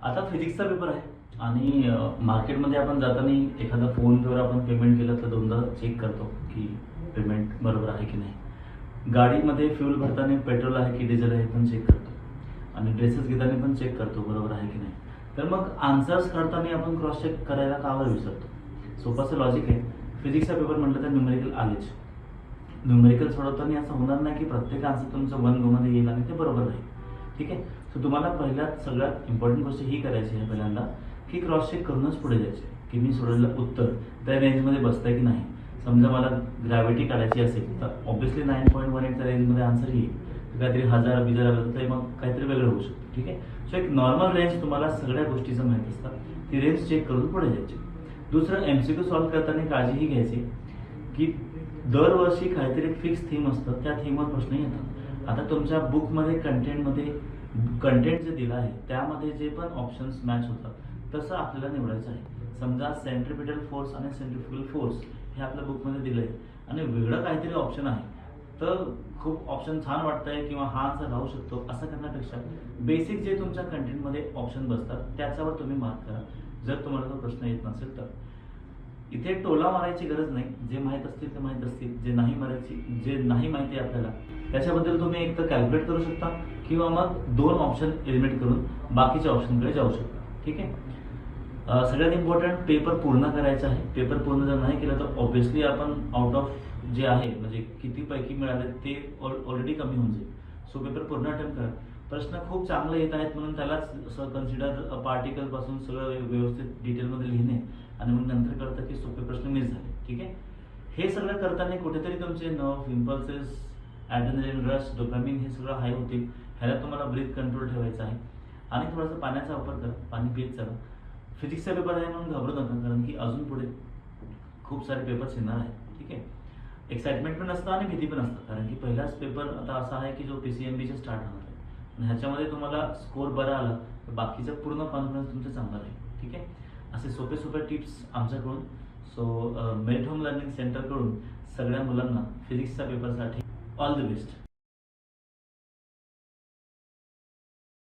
आता फिजिक्सचा पेपर आहे आणि मार्केटमध्ये आपण जाताना एखादा फोनपेवर आपण पेमेंट केलं तर दोनदा चेक करतो की पेमेंट बरोबर आहे की नाही. गाडीमध्ये फ्यूल भरताना पेट्रोल आहे की डिझेल आहे पण चेक करतो आणि ड्रेसेस घेताना पण चेक करतो बरोबर आहे की नाही. तर मग आन्सर्स काढताना आपण क्रॉस चेक करायला का बरं विसरतो? सोपाचं लॉजिक आहे. फिजिक्सचा पेपर म्हटलं तर न्यूमेरिकल आलेच. न्यूमेरिकल सोडवताना असं होणार नाही की प्रत्येक आन्सर तुमचं 1 मध्ये येईल आणि ते बरोबर राहील. ठीक आहे. सो तुम्हाला पहिल्यात सगळ्यात इम्पॉर्टंट गोष्ट ही करायची आहे पहिल्यांदा की क्रॉस चेक करूनच पुढे जायचे की मी सोडलेलं उत्तर त्या रेंजमध्ये बसतंय की नाही. समजा मला ग्रॅव्हिटी काढायची असेल तर ऑब्व्हियसली 9.18च्या रेंजमध्ये आन्सर येईल. काहीतरी 1000-2000 आलं तर मग काहीतरी वेगळं होऊ शकतं. ठीक आहे. सो एक नॉर्मल रेंज तुम्हाला सगळ्या गोष्टीचं माहीत असतात, ती रेंज चेक करून पुढे जायची. दुसरं MCQ सॉल्व्ह करताना काळजी ही घ्यायची की दरवर्षी काहीतरी एक फिक्स थीम असतं, त्या थीमवर प्रश्न येतात. आता तुमच्या बुकमध्ये कंटेंट जे दिलं आहे त्यामध्ये जे पण ऑप्शन्स मॅच होतात तसं आपल्याला निवडायचं आहे. समजा सेंट्रिपिटल फोर्स आणि सेंट्रिफ्युगल फोर्स हे आपल्या बुकमध्ये दिलं आहे आणि वेगळं काहीतरी ऑप्शन आहे तर खूप ऑप्शन छान वाटतंय किंवा हा आन्सर राहू शकतो असं करण्यापेक्षा बेसिक जे तुमच्या कंटेंटमध्ये ऑप्शन बसतात त्याच्यावर तुम्ही मार्क करा जर तुम्हाला तो प्रश्न येत नसेल तर. इथे टोला मारायची गरज नाही. जे माहीत असतील ते माहीत असतील, जे नाही माहिती आहे आपल्याला त्याच्याबद्दल तुम्ही एक तर कॅल्क्युलेट करू शकता किंवा मग 2 ऑप्शन एलिमिनेट करून बाकीच्या ऑप्शनकडे जाऊ शकता. ठीक आहे. सगळ्यात इम्पॉर्टंट पेपर पूर्ण करायचा आहे. पेपर पूर्ण जर नाही केलं तर ऑब्व्हियसली आपण आउट ऑफ जे आहे म्हणजे किती पैकी मिळाले ते ऑलरेडी कमी होऊन जाईल. सो पेपर पूर्ण अटेम्प्ट करा. प्रश्न खूप चांगले येत आहेत म्हणून त्यालाच असं कन्सिडर पार्टिकलपासून सगळं व्यवस्थित डिटेलमध्ये लिहिणे आणि मग नंतर कळतं की सोपे प्रश्न मिस झाले. ठीक आहे. हे सगळं करताना कुठेतरी तुमचे नर्व्ह, इम्पल्सेस, ॲड्रेनलिन रश, डोपामिन हे सगळं हाय होतील. ह्याला तुम्हाला ब्रीथ कंट्रोल ठेवायचा आहे आणि थोडासा पाण्याचा वापर करा. पाणी पीत चला. फिजिक्सचा पेपर आहे म्हणून घाबरू नका कारण की अजून पुढे खूप सारे पेपर्स येणार आहेत. ठीक आहे. एक्साइटमेंट पण असतं आणि भीती पण असतं कारण की पहिलाच पेपर आता असा आहे की जो PCMBचे स्टार्ट होणार आहे आणि ह्याच्यामध्ये तुम्हाला स्कोर बरा आला तर बाकीचा पूर्ण कॉन्फिडन्स तुमचा चांगला राहील. ठीक आहे. असे सोपे टिप्स आमच्याकडून सो मेरिट होम लर्निंग सेंटरकडून सगळ्या मुलांना फिजिक्सच्या पेपरसाठी ऑल द बेस्ट.